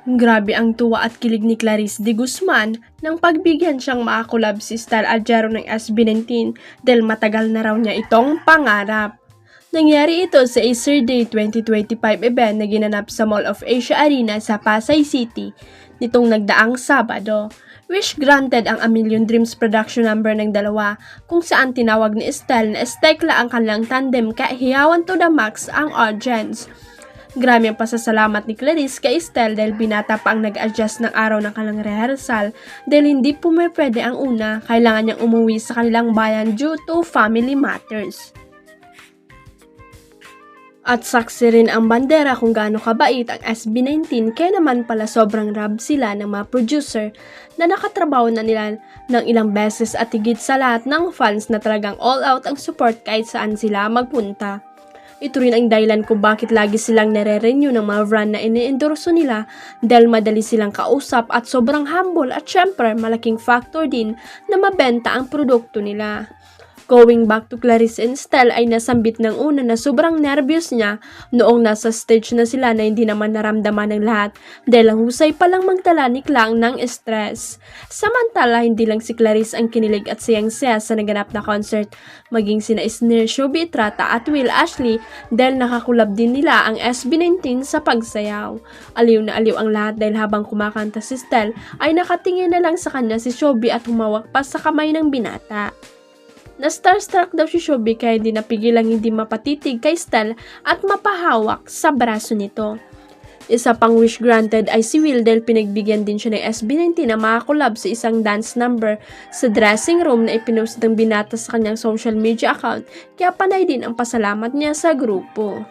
Grabe ang tuwa at kilig ni Clarice de Guzman nang pagbigyan siyang makakulab si Star Adjaro ng SB19 dahil matagal na raw niya itong pangarap. Nangyari ito sa Acer Day 2025 event na ginanap sa Mall of Asia Arena sa Pasay City nitong nagdaang Sabado. Wish granted ang A Million Dreams production number ng dalawa kung saan tinawag ni Estelle na estekla ang kanilang tandem kaya hiyawan to the max ang audience. Grabe ang pasasalamat ni Clarice kay Estelle dahil binata pa ang nag-adjust ng araw ng kanilang rehearsal dahil hindi pumipwede ang una, kailangan niyang umuwi sa kanilang bayan due to family matters. At saksi rin ang bandera kung gaano kabait ang SB19 kaya naman pala sobrang rab sila ng mga producer na nakatrabaho na nila ng ilang beses at higit sa lahat ng fans na talagang all out ang support kahit saan sila magpunta. Ito rin ang dahilan kung bakit lagi silang nare-renew ng mga brand na ini-endorso nila dahil madali silang kausap at sobrang humble at syempre malaking factor din na mabenta ang produkto nila. Going back to Clarice and Estelle ay nasambit ng una na sobrang nervyos niya noong nasa stage na sila na hindi naman naramdaman ng lahat dahil ang husay palang magdala ni Klang ng stress. Samantala, hindi lang si Clarice ang kinilig at sayang-saya sa naganap na concert, maging sina Isner, Shubi Etrata at Will Ashley dahil nakakulab din nila ang SB19 sa pagsayaw. Aliw na aliw ang lahat dahil habang kumakanta si Estelle ay nakatingin na lang sa kanya si Shubi at humawak pa sa kamay ng binata. Na-starstruck daw si Shubi kaya hindi napigilang hindi mapatitig kay Estelle at mapahawak sa braso nito. Isa pang wish granted ay si Will dahil pinagbigyan din siya ng SB19 na makakulab sa isang dance number sa dressing room na ipinost ng binata sa kanyang social media account kaya panay din ang pasalamat niya sa grupo.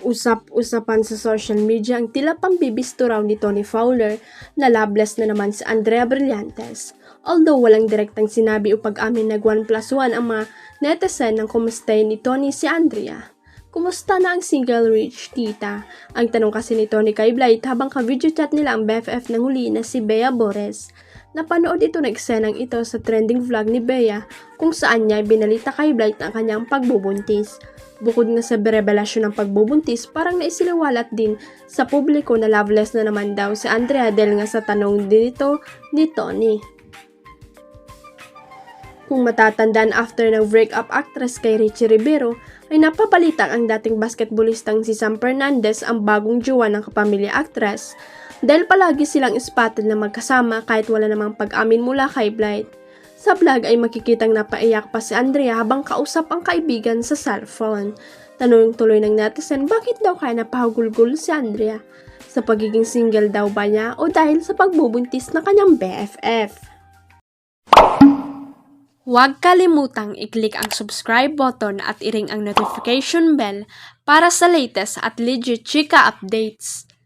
Usap-usapan sa social media ang tila pambibisto raw ni Tony Fowler na loveless na naman si Andrea Brillantes. Although walang direktang sinabi o pag-amin nag 1+1 ang mga netizen ng kumustahin ni Tony si Andrea. Kumusta na ang single rich tita? Ang tanong kasi ni Tony kay Blythe habang ka-video chat nila ang BFF ng huli na si Bea Bores. Napanood ito na eksenang ito sa trending vlog ni Bea kung saan niya binalita kay Blythe ang kanyang pagbubuntis. Bukod nga sa revelasyon ng pagbubuntis, parang naisiliwalat din sa publiko na loveless na naman daw si Andrea dahil nga sa tanong dito ni Tony. Kung matatandaan after ng breakup actress kay Richie Rivero, ay napapalitan ang dating basketballistang si Sam Fernandez ang bagong jowa ng kapamilya actress dahil palagi silang spotted na magkasama kahit wala namang pag-amin mula kay Blythe. Sa vlog ay makikitang napaiyak pa si Andrea habang kausap ang kaibigan sa cellphone. Tanong tuloy ng netizen bakit daw kaya napahugulgol si Andrea? Sa pagiging single daw ba niya o dahil sa pagbubuntis ng kanyang BFF? Huwag kalimutang i-click ang subscribe button at i-ring ang notification bell para sa latest at legit chika updates.